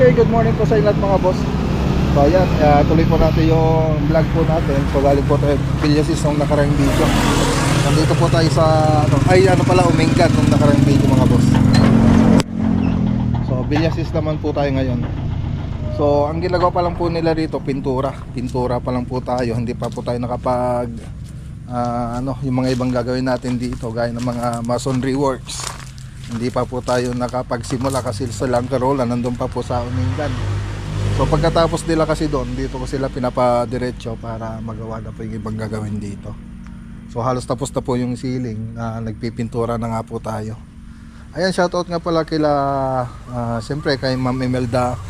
Okay, good morning po sa inyo lahat mga boss. So ayan, tuloy po natin yung vlog po natin. So galing po tayo Villasis nung nakarang video. Nandito po tayo sa Umingan nung nakarang video mga boss. So Villasis naman po tayo ngayon. So ang ginagawa pa lang po nila rito, pintura pa lang po tayo. Hindi pa po tayo nakapag yung mga ibang gagawin natin dito, gaya ng mga masonry works. Hindi pa po tayo nakapagsimula kasi sa Langkarola nandun pa po sa Umingan. So pagkatapos nila kasi doon, dito ko sila pinapadiretso para magawa na po yung ibang gagawin dito. So halos tapos na po yung ceiling, nagpipintura na nga po tayo. Ayan, shoutout nga pala kila siyempre kay Ma'am Imelda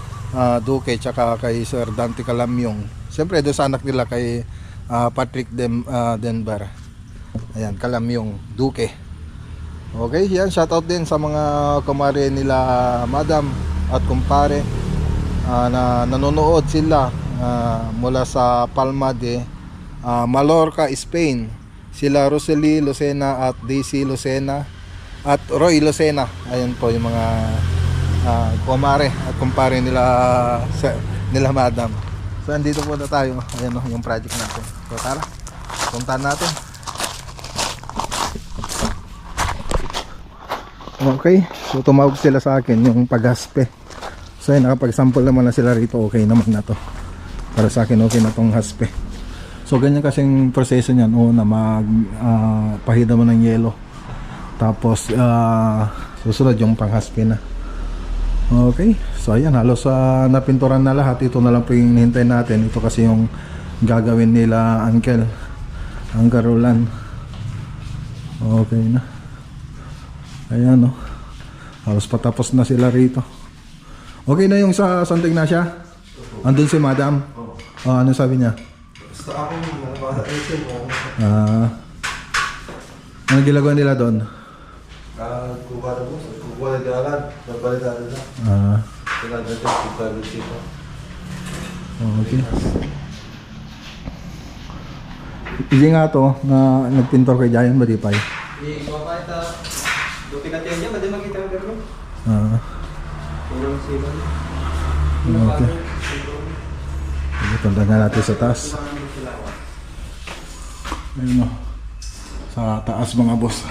Duque tsaka kay Sir Dante Calamyong. Siyempre doon sa anak nila kay Patrick Denver. Ayan, Calamyong Duque. Okay, yan, shoutout din sa mga kumare nila madam at kumpare na nanonood sila mula sa Palma de Mallorca, Spain. Sila Rosely Lucena at Daisy Lucena at Roy Lucena. Ayan po yung mga kumare at kumpare nila madam. So andito po na tayo. Ayan yung project natin. So tara, puntahan natin. Okay, so tumawag sila sa akin yung paghaspe. So ayun, nakapag-sample naman na sila rito. Okay naman na to. Para sa akin okay na tong haspe. So ganyan kasing proseso niyan. Una pahida mo ng yelo. Tapos susunod yung panghaspe na. Okay, so ayan, halos napinturan na lahat. Ito na lang po yung hinihintay natin. Ito kasi yung gagawin nila Uncle Roland. Okay na. Ayan o, halos patapos na sila rito. Okay na yung sa Santa Ignacia? Andun si madam? Ano sabi niya? Basta ako ano ginagawa nila doon? kukuha na mo, kukuha na dalan, nabalitaan na. Kailangan natin kukuha na dito. Okay. Hindi nga to, na nagpintor kay Giant Badipay. Dupi natin niya, madi makita ang garo. Unang silang. Okay. Punta na natin sa taas. Ayun o. Sa taas mga boss.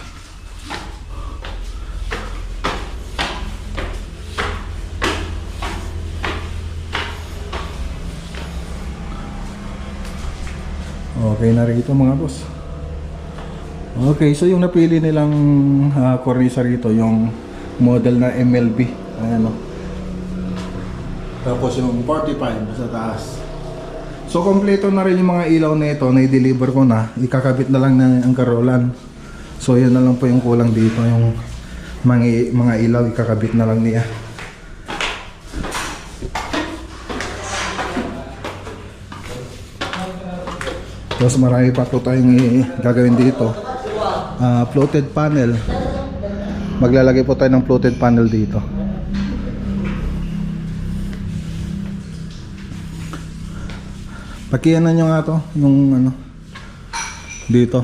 Okay na rito mga boss. Okay, so yung napili nilang cornisa rito, yung model na MLB. Ayan o. Tapos yung 45 sa taas. So kompleto na rin yung mga ilaw na ito, na-deliver ko na. Ikakabit na lang ng Carolan. So yan na lang po yung kulang dito, yung mga ilaw ikakabit na lang niya. Tapos marami pa po tayong gagawin dito. Floated panel. Maglalagay po tayo ng floated panel dito. Pakianan nyo nga to, yung ano dito.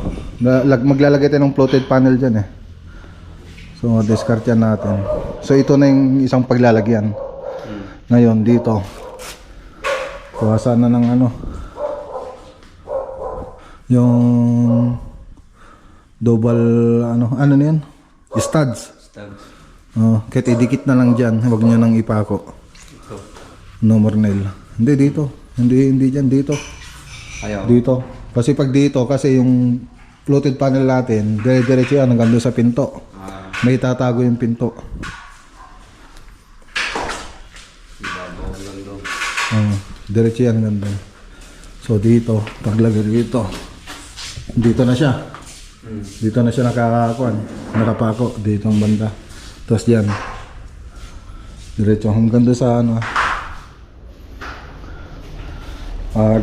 Maglalagay tayo ng floated panel dyan eh. So discard yan natin. So ito na yung isang paglalagyan. Ngayon dito kuhasan na ng yung double ano na yan? Studs. Kahit idikit na lang dyan. Huwag nyo nang ipako. Ito. No more nail. Hindi dito. Hindi dyan. Dito. Ayaw. Dito. Kasi pag dito, kasi yung floated panel natin, dire-diretso yan hanggang doon sa pinto. May tatago yung pinto. Diretso yan hanggang doon. So dito, paglagay dito. Dito na siya. Dito na siya nakapako dito ang banda. Tapos diyan. Diretso hanggang doon sa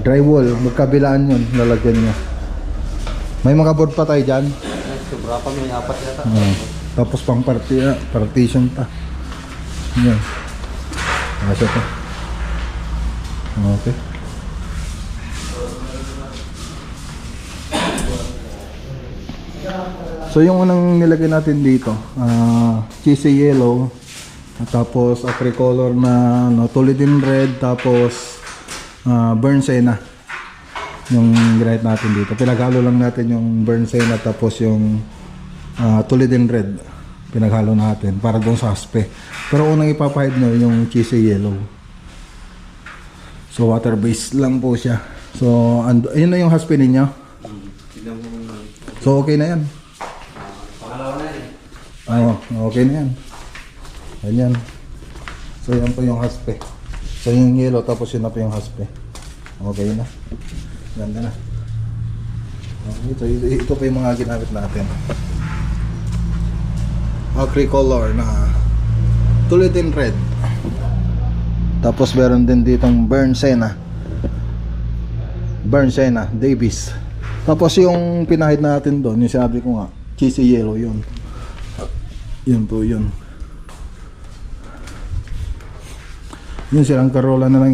drywall, magkabilaan 'yon, lalagyan niya. May mga board pa tayo diyan. Sobra pa, may apat yata. Tapos pang partition pa. Yan. Asa pa. Okay. So yung unang nilagay natin dito, cheesy yellow, Tapos Apricolor na Tulidin Red, tapos Burn Sienna yung ginamit natin dito. Pinaghalo lang natin yung Burn Sienna tapos yung Tulidin Red. Pinaghalo natin para doon sa haspe. Pero unang ipapahid nyo yung cheesy yellow. So water based lang po siya. So ayun na yung haspe ninyo. So okay na yan. Pangalawa na yun. Oo, okay na yan. Ayan. So yan po yung haspe. So yung yellow tapos yun na po yung haspe. Okay na. Ganda na. Okay, ito po yung mga ginamit natin. Apricolor na Tulidin Red. Tapos meron din ditong Burn Sienna Davis. Tapos yung pinahid natin doon, yung sabi ko nga, cheesy yellow yun. Yun po yun. Yun silang karola na lang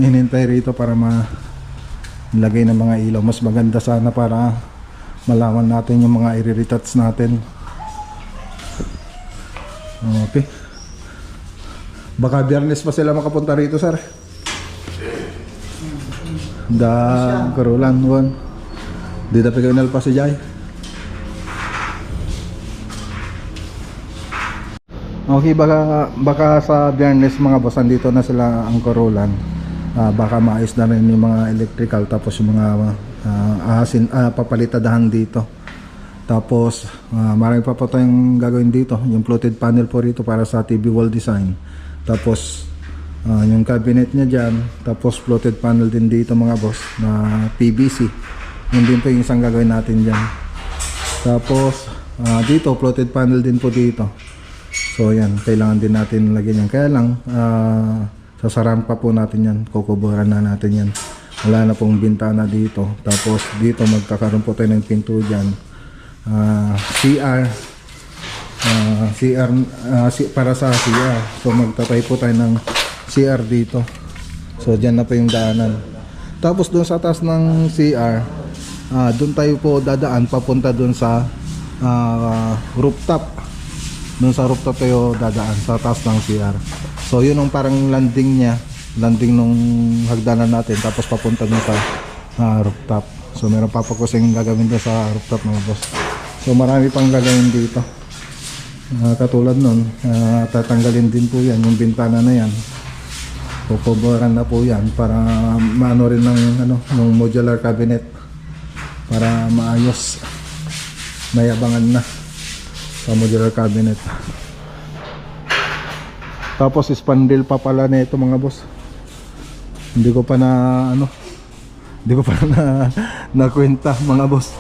hinintay rito para malagay ng mga ilaw. Mas maganda sana para malaman natin yung mga i-retouch natin. Okay. Baka Biyernes pa sila makapunta rito, sir. Karolan, one. Di na pigaw pa si Jai. Okay, baka sa Biyernes mga boss, dito na sila ang Karolan. Baka maayos na rin yung mga electrical, tapos yung mga papalitadahan dito. Tapos marami pa po tayong gagawin dito. Yung floated panel po rito para sa TV wall design. Tapos yung cabinet niya dyan. Tapos floated panel din dito mga boss na PVC. Yun din po yung isang gagawin natin dyan. Tapos dito floated panel din po dito. So yan, kailangan din natin lagyan yan. Kaya lang sasaran pa po natin yan. Kukuburan na natin yan. Wala na pong bintana dito. Tapos dito magkakaroon po tayo ng pinto dyan. Para sa CR. So magtatay po tayo ng CR dito. So dyan na po yung daanan. Tapos doon sa taas ng CR, doon tayo po dadaan papunta doon sa rooftop. Doon sa rooftop tayo dadaan sa taas ng CR. So yun yung parang landing niya, landing nung hagdanan natin, tapos papunta doon sa rooftop. So meron pa po kasing gagawin doon sa rooftop mga boss. So marami pang gagawin dito. Katulad nun, tatanggalin din po yan, yung bintana na yan. Kukuburan na po yan para maano rin ng modular cabinet para maayos. Mayabangan na sa modular cabinet. Tapos spandrel pa pala nito mga boss. Hindi ko pa na nakwenta mga boss.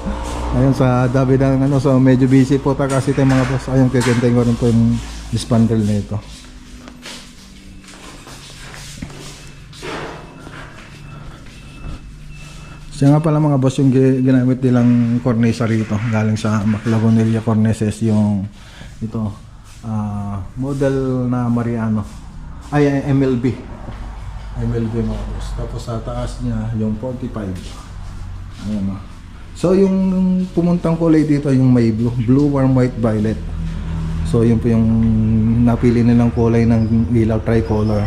Ayun, sa dabi ng so medyo busy po ta kasi tayo mga boss. Ayun, kikintayin ko rin po yung spandrel nito. Siya nga pala mga boss, yung ginamit nilang cornisa rito galing sa Maclagonilla Cornices, yung ito model na Mariano ay MLB mga boss. Tapos sa taas niya yung 45. Ayan o. So yung pumuntang kulay dito yung may blue, warm white, violet. So yun po yung napili nilang kulay ng ilaw, tricolor.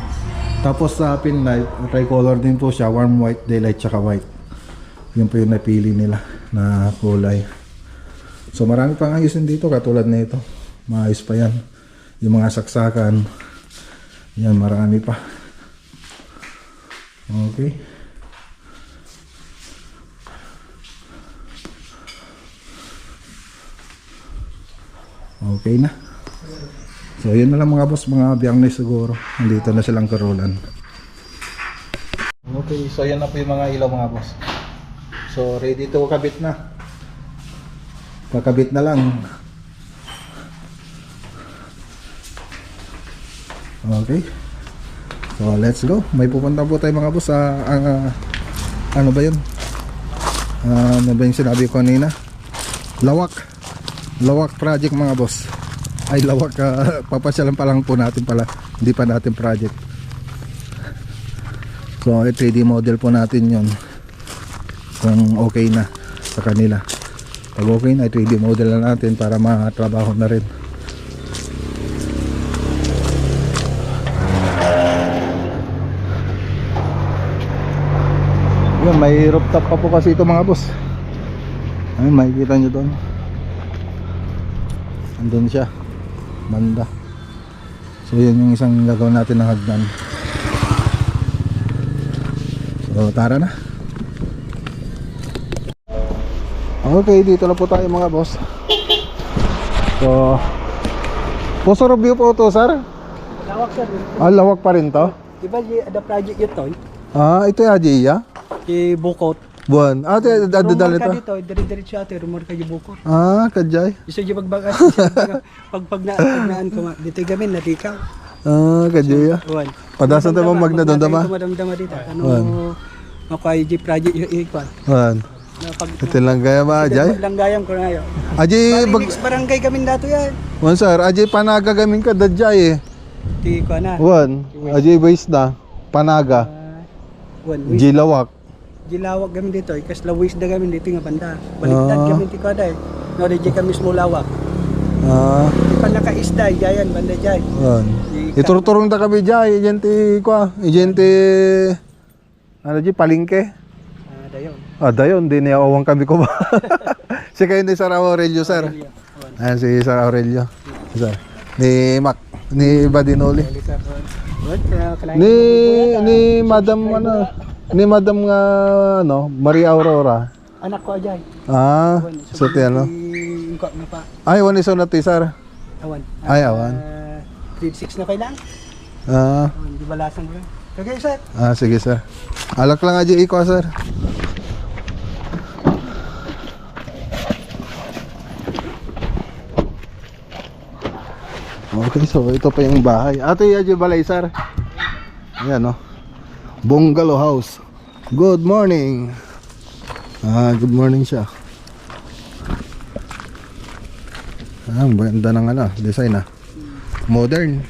Tapos sa pin light, tricolor din po siya, warm white, daylight, tsaka white. Yun po yung napili nila na kulay. So marami pang ayusin dito katulad nito. Maayos pa yan. Yung mga saksakan. Yan, marami pa. Okay. Okay na. So yun na lang mga boss, mga Biyernes siguro. Nandito na silang Karolan. Okay, so yan na po yung mga ilaw mga boss. So ready to kabit na. Kakabit na lang. Okay. So let's go. May pupunta po tayo mga boss sa ano ba yun? Ano ba yung sinabi ko kanina? Lawak project mga boss. Ay lawak, papasyalan pa lang po natin pala. Hindi pa natin project. So 3D model po natin yon. Kung okay na sa kanila. Pag okay na, 3D model na natin para matrabaho na rin. Ayun, may rooftop pa po kasi ito mga boss. Ayun, makikita nyo doon. Andun siya, banda. So yun yung isang gagawin natin ng hagdan. So tara na. Okay, dito na po tayo mga boss. So Puso review po to, sir? Lawak sir. Lawak pa rin to? Diba the project ito? Ito yung Ajiya? Kay Bukot. Buwan. Ito, dadal Rumor ka ito. dito, dire-diretso ate, rumor ka yung Bukot. Kajay. Gusto yung pagbagas, pag naan ko, dito gamin, natikaw. Kajay. Uwan. Padasan tayo mong magnadamdama? Madamdama dito. Uwan. Makuha yung project yung ikwan. Buwan. Ito lang gaya ba, Ajay? Langgayam ko na yun. Ajay, Mix barangay kami dato yan. Buwan sir, Ajay panaga gamin ka, dadjay eh. Di ko na. Buwan, Ajay base na, panaga, Uwan. Jilawak. Gilawak kami dito, ikas lawis na kami dito nga banda. Baliktad kami dito kada eh. No, di kami small lawak. Di pa naka-isday, jayan, banda jay. Buwan. Iturturong ta kami jay, ijente kwa, ijente, ano jay, palingke. Dayon. Dayon, di niya awang kami ko ba? Si kayo ni Sir Aurelio, sir. Ayan si Sir Aurelio. Sir. Ni Mac, ni Badinoli. Ni Madam ano, ni Madam nga ano, Maria Aurora. Anak ko ajay. So ti ano? Ingkot na pa. Ay, wani so na ti, sir. Awan. Ay, awan. Grade 6 na kailang. Di balasan ko lang. Okay, sir. Sige, sir. Alak lang aja iko, sir. Okay, so ito pa yung bahay. Ate aja balay, sir. Ayan, no. Bungalow house. Good morning. Good morning siya. Ang ganda ng ano, design modern.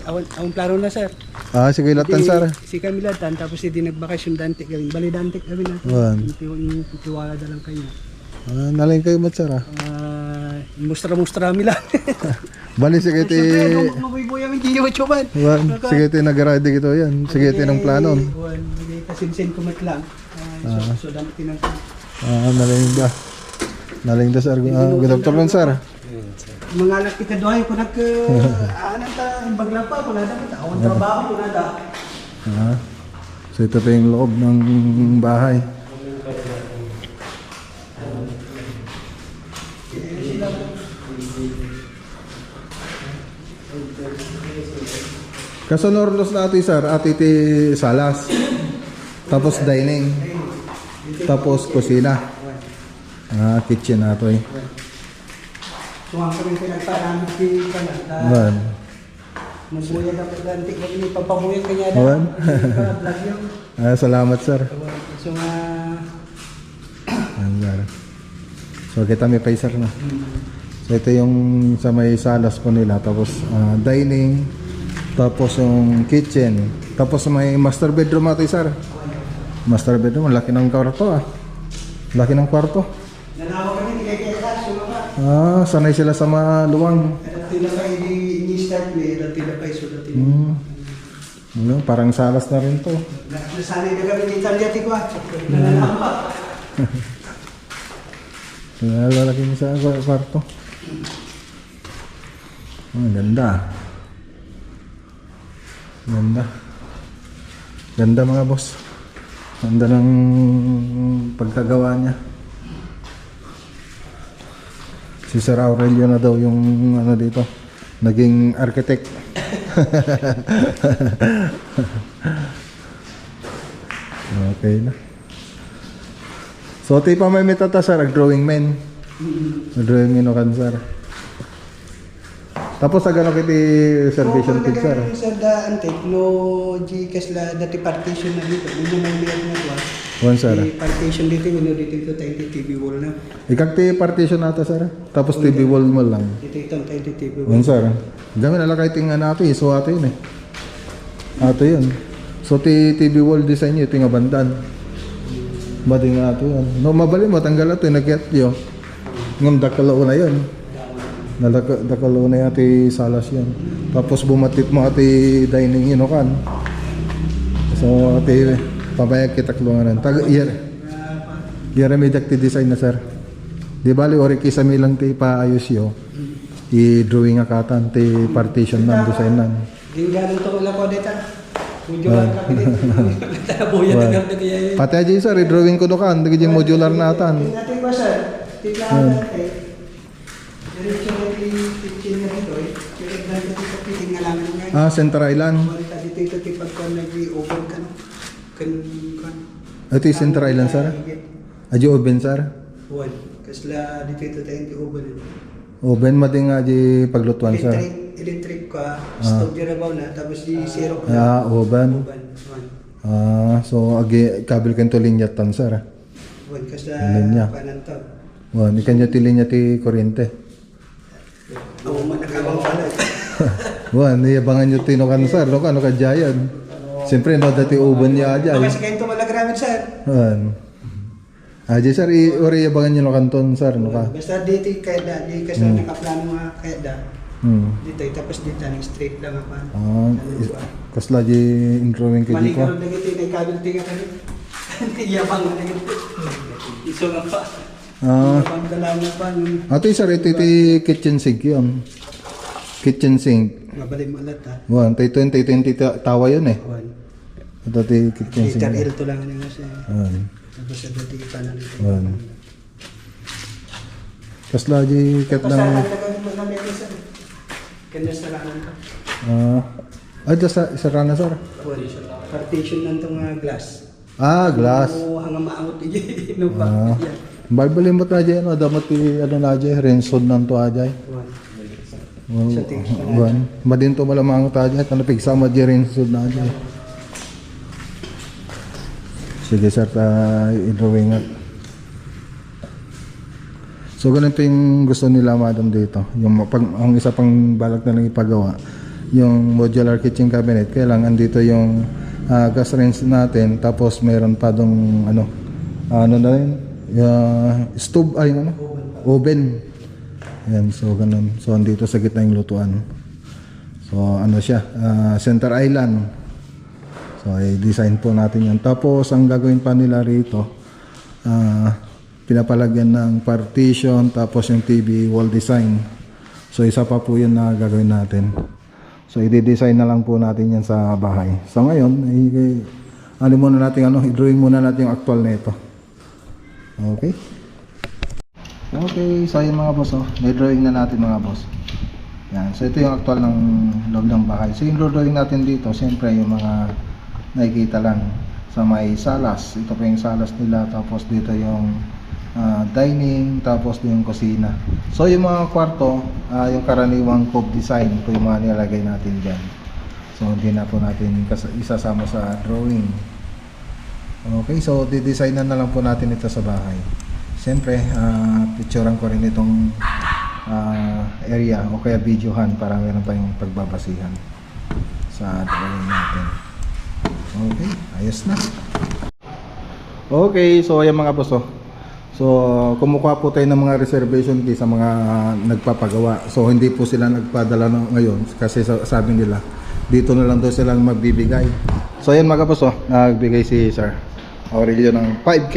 Awan plano na, sir. Sige latan, sir. Si kami latan, tapos hindi nagbakasyon dante kami. Bali dante kami na. Tiwala na lang kayo. Nalain kayo mat, sir. Mustra-mustra mi lang. Bali, sige ti... Mabuy-buy ang hindi nyo matsuban. Sige ti nag-ready gito yan. Sige ti ng planon. Kasinsin ko mat lang. So dami tinang... Nalain da. Nalain da, sir. Good afternoon, sir. Mga anak kita dohay ko anak ta bagla pa ko nada awan trabaho ko nada. So ito pa yung loob ng bahay. Kasonorlos na ito, sir. Ati ti salas. Tapos dining. Tapos kusina. Kitchen na ito eh. Suwang kami pinagparang di ka na. Wan. Mabuya na pagdantik mo ini papabuya kanya da. Wan. Vlog yun. Salamat, sir. So So kita may paisar na. So ito yung sa may salas po nila. Tapos dining. Tapos yung kitchen. Tapos may master bedroom ito, sir. Master bedroom. Laki ng kwarto Laki ng kwarto. nanawa kami kaya sumama. Sanay sila sa maluwang. Tila kayo ini-start me, tila kayo sulat Parang salas na rin to. Nasanay na kami ni Italyati ko Lalaki niya sa kwarto. Ganda. Ganda mga boss. Ganda ng pagkagawa niya. Si Sir Aurelio na daw yung ano dito, naging architect. Okay na. So ti pa may metata, sir, drawing men. Drawing men kan, sir. Tapos sa gano kiti reservation kit, sir. Sa daan no Gcash la dati partition na dito. Hindi na lihat na ko. Sir. Partition dito dito tayo TV wall na. Ikak ti partition nata, sir. Tapos TV wall mo lang. Dito itong tayo TV wall. Sir. Gamin ala kay tinga nato so ato yun Ato yun. So ti TV wall design niyo tinga bandan. Bading ato yun. No mabali mo tanggal ato naget yo. Ngam dakalo na yun. Dakalo na ati salas yun. Tapos bumatit mo ati dining kan. So ati Pabayag kita klungaran. Yara may dakti design na sir. Di bali ori kisa mi lang ti paayos yo. I-drawing akatan ti partition nan design nan. Ginggalan to wala ko dito. Modular ka dito. Tabuyan na gamit kaya. Pati aja sir, i-drawing ko do kan, dagi modular natan. Natin ba sir? Tiklahan natin. Diretso na kitchen na dito eh. Kaya dito sa piting nga lang ngayon. Center Island. Dito ito tipag ko nag-i-open ka no. Kan. Ito yung Center Island sir. Aja oven sir. One. Kasla dito ito tayo i-open. Oven mading aja paglutuan sir. Electric ka, stove dirabaw na, tapos di zero ka. Oven. One. So agi kabel kanto linyatan sir. One. Kasla Linya. kanan to. Ikan niya ti linya ti kuryente. Ako man nakabang pala. Niyabangan nyo tinukan sir, no ka jayan. Siyempre no dati oven niya aja. Kasi kayo ito malagramit sir. Aja sir, ori yabangan nyo no kanton sir, no ka. Basta dito kaya da, di kasi nakaplano nga kaya da. Dito, tapos dito, straight lang ako. Kasla di drawing ka di ko. Maligaro na gito, nagkabil tinga ka rin. Iyabang na gito. Iso nga pa. Iyabang dalaw na pa. Ato sir, ito kitchen sink yun. Kitchen sink. Mabalay mo alat ha. 2020 tawa yun eh. Ito kitchen sink. Liter L to lang nga siya. Tapos sa dati pa na nito. Kasla di kat Tapos lang. Kanya sa lahan ka. Isa rana sir. Partition lang itong glass. Glass. Hanggang maangot no pa. Balbalimot na dyan, damat na dyan, rinsod nan to ajay. Madin to malamang to ajay, tanong pigsama dyan rinsod na ajay. Sige sir, i-drawing at. So ganito yung gusto nila madam dito. Ang isa pang balak na lang ipagawa, yung modular kitchen cabinet, kailangan dito yung gas range natin, tapos meron pa dong ano na yun, stove ay oven. Yan, so ganun. So andito sa gitna yung lutuan. So ano siya, Center Island. So i-design po natin yan. Tapos ang gagawin pa nila rito, pinapalagyan ng partition, tapos yung TV wall design. So isa pa po yun na gagawin natin. So i-design na lang po natin yan sa bahay. So ngayon, muna natin i-drawing muna natin yung actual nito. Okay. Okay, so yun mga boss, may drawing na natin mga boss. Yan, so ito yung actual ng loob ng bahay. So yung drawing natin dito, siyempre yung mga nakikita lang sa may salas. Ito po yung salas nila, tapos dito yung dining, tapos yung kusina. So yung mga kwarto, yung karaniwang cove design, ito yung mga nilalagay natin dyan. So hindi na po natin isasama sa drawing. Okay, so didesignan na lang po natin ito sa bahay. Siyempre, picturean ko rin itong area o kaya videohan para meron pa yung pagbabasihan sa drawing natin. Okay, ayos na. Okay, so ayan mga boss. So kumukuha po tayo ng mga reservation kay sa mga nagpapagawa. So hindi po sila nagpadala ngayon kasi sabi nila dito na lang daw silang magbibigay. So ayan mga boss, nagbigay si Sir Aurelio ng 5K.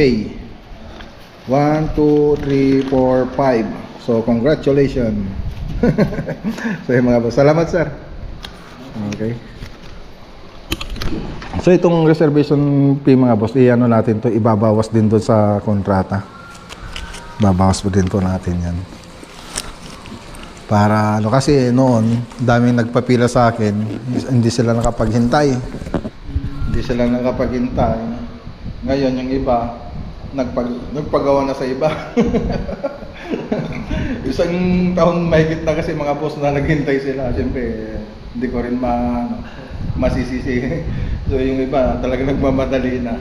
1, 2, 3, 4, 5. So congratulations. So ayan mga boss, salamat sir. Okay. So itong reservation fee mga boss, i-ano natin to, ibabawas din doon sa kontrata. Babawas po din po natin yan. Para kasi noon, daming nagpapila sa akin, hindi sila nakapaghintay. Ngayon yung iba, nagpagawa na sa iba. Isang taon mahigit na kasi mga boss na naghintay sila. Siyempre, hindi ko rin masisisi. So yung iba talaga nagmamadali na.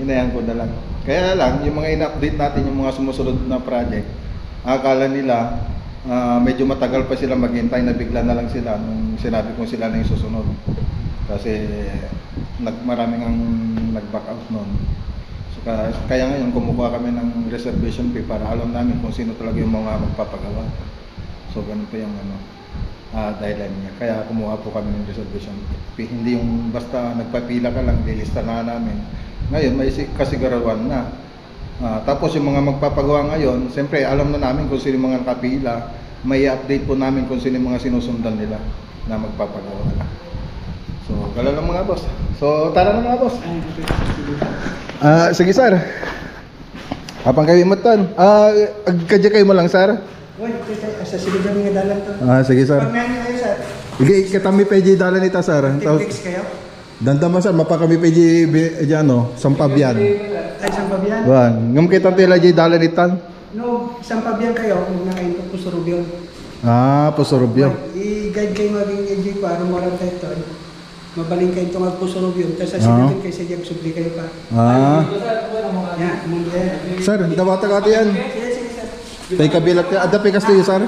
Hinayaan ko na lang. Kaya lang, yung mga in-update natin, yung mga sumusunod na project, akala nila medyo matagal pa sila maghintay, na bigla na lang sila nung sinabi kong sila na yung susunod. Kasi maraming ang nag-back out noon. So, kaya ngayon kumukuha kami ng reservation fee para alam namin kung sino talaga yung mga magpapagawa. So ganun pa yung dahilan niya. Kaya kumuha po kami ng resolution. Hindi yung basta nagpapila ka lang, lilista na namin. Ngayon, may kasiguraduhan na. Tapos yung mga magpapagawa ngayon, siyempre alam na namin kung sino yung mga nakapila. May update po namin kung sino yung mga sinusundan nila na magpapagawa na. So, gala lang mga boss. So, tara na mga boss. Sige sir. Apang kayo imatan. Agkadya kayo mo lang sir. Uy, sa silid kami nga dalan to. Sige sir. Pag nani kayo sir, Igi katami peji dalan ita sir. T-Flex kayo? Dandama sir, mapa kami peji ano, sampabyan. Ay, isang pabiyan? Wan, ngam kita tila ji dalan itan. No, isang pabiyan kayo, kung nakain po sa Rubio. Pusurubyo. I-guide kayo maging EJ ko, araw mo tayo ito. Mabaling kayo itong magpusurubyo. Tapos sa sinagin kayo sa subli kayo pa. Yan, muna yan. Sir, dawata ka yan. Sige, sige, sir. Tay kabilat ka, ada pe kastiyo sir.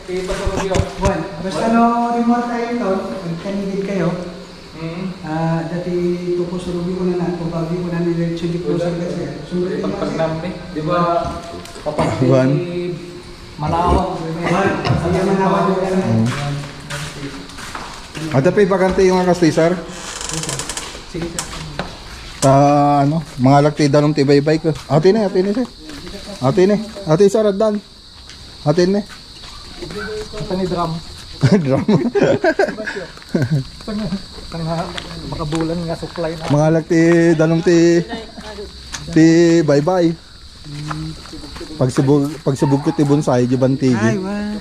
Juan, basta no remote tayo ito, kanigid kayo. Dati pupusurubyo ko na na, pubabi ko na nila yung po sa kasi. Sumunod yung kasi. Di ba, kapag Juan. malawak, Juan, sige manawag mo ka na. Ada pe bakante yung kastiyo sir. Sige, sir. Ano, mga lakti dalong tibay-bay ko. Atin sir. Atin sir, adan. Atin ito ni drum. Drum. Makabulan nga supply na. Mga lakti dalong bye-bye. Pagsubog ko ti bonsai, di bantigi. Ay, wah.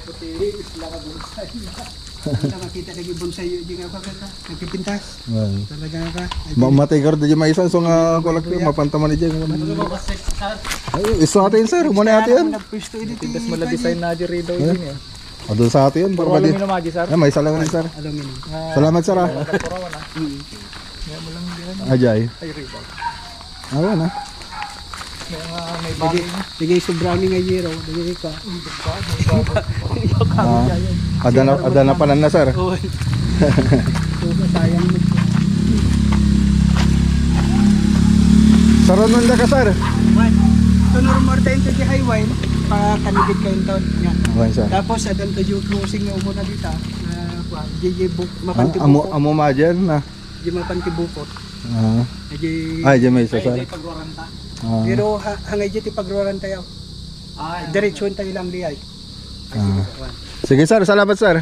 Kita makita lagi bonsai yun, di nga ba ka? Nagpipintas. Talaga ka. Matigar di maisan so nga kolak mapantaman ni Jeng. Ay, iso atin sir, umana atin. Nagpwesto edit. Tindas mo la design na di rin daw yun eh. Adun sa atin, Puro para di. aluminum agi sir. May salamat sir. Aluminum. Salamat sir. Purawan na. Kaya mo lang din. Ajay. Ay rin. Ayan ha. May bagay. Sige, sobrang nga yero. Sige ka. Ada na panan na sir. Oo. Sayang mo. Saron ka sir. What? So, normal tayo ito di highway. Pakanigid kayo ito. Okay sir. Tapos, adan to yung closing na umuna dito. Jiji mapantibukot. Amo majer na. Jiji mapantibukot. Jiji... Ay, may isa sir. Pagwaranta. Pero hangay dito pagruwaran tayo. Diretsyon tayo lang di ay. Sige sir, salamat sir.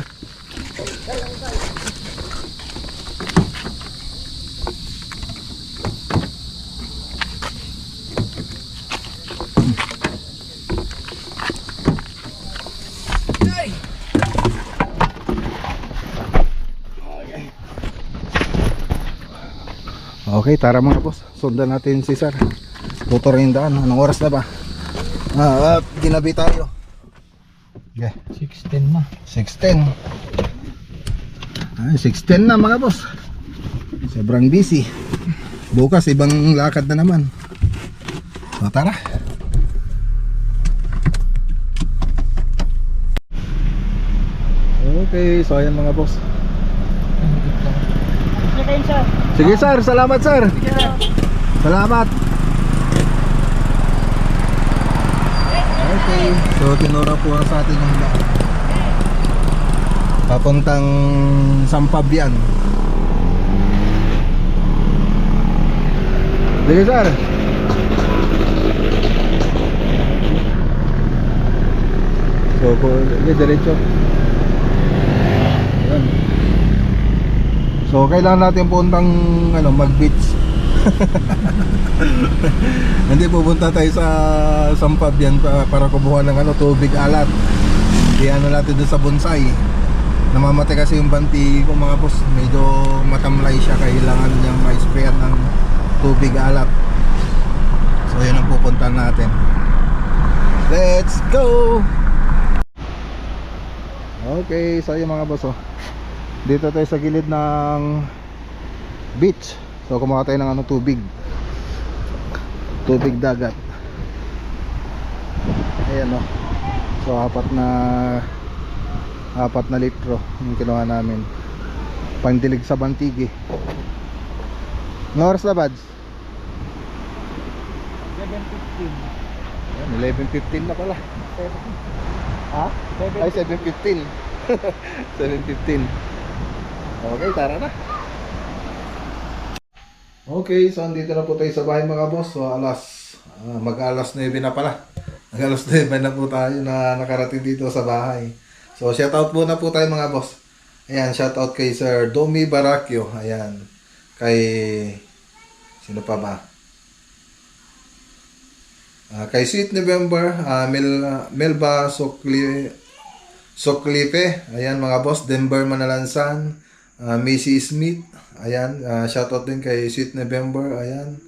Okay, tara mga boss. Sundan natin si sir. Tuturin daan. Anong oras na ba? Ginabi tayo. Okay. 610 na. 6:10. 6:10 na mga boss. Sobrang busy. Bukas ibang lakad na naman. So tara. Okay, so ayan mga boss. Sige sir, salamat sir. Salamat. Okay, so tinura po sa atin yung daan. Papuntang Sampabian. Sige sir. So, diretso. Ayan. So, kailangan natin puntang mag-beach. Hindi, pupunta tayo sa Sampabian para kumuha ng tubig alat. Iyan natin doon sa bonsai. Namamatay kasi yung banti ko mga boss. Medyo matamlay siya. Kailangan niyang ma-sprayan ng tubig alat. So, yun ang pupuntahan natin. Let's go! Okay, so yun mga boss. Dito tayo sa gilid ng beach. So kumuha tayo ng tubig. Tubig dagat. Ayan So 4 na litro yung kinuha namin. Pangdilig sa Bantigi. Anong oras na bads? 11:15 na pala. Ay 7:15. 7:15. Okay, tara na. Okay, so andito na po tayo sa bahay mga boss. So mag-alas 9 na pala. Mag-alas 9 na po tayo na nakarating dito sa bahay. So shoutout muna po tayo mga boss. Ayan, shoutout kay Sir Domi Baracchio. Ayan. Kay sino pa ba? Kay Sweet November, Melba Soklipe. Ayan mga boss, Denver Manalansan, Macy Smith. Ayan, shoutout din kay Sweet November. Ayan.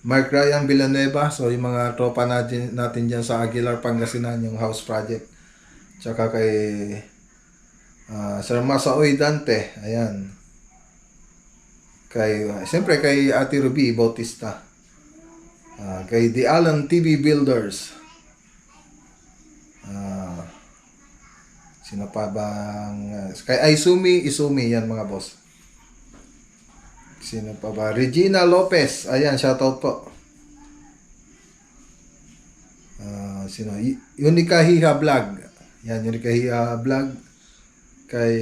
Mark Ryan Villanueva. So yung mga tropa natin dyan sa Aguilar, Pangasinan, yung house project. Tsaka kay Sir Masaoy Dante. Ayan. Siyempre kay Ate Ruby Bautista. Kay The Alan TV Builders. Sino pa bang kay Isumi yan mga boss. Sino pa ba? Regina Lopez. Ayan, shoutout po. Sino? Unica Hiha Vlog. Yan, Unica Hiha Vlog. Kay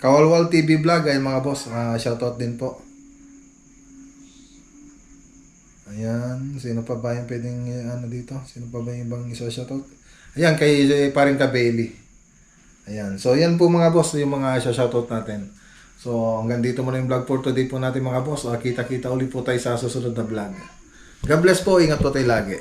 Kawalwal TV Vlog. Ayan mga boss. Shoutout din po. Ayan. Sino pa ba yung pwedeng dito? Sino pa ba yung ibang isa-shoutout? Ayan, kay paring ka Bailey. Ayan. So, yan po mga boss. Yung mga isa-shoutout natin. So, hanggang dito muna yung vlog for today po natin mga boss. Kita-kita ulit po tayo sa susunod na vlog. God bless po. Ingat po tayo lagi.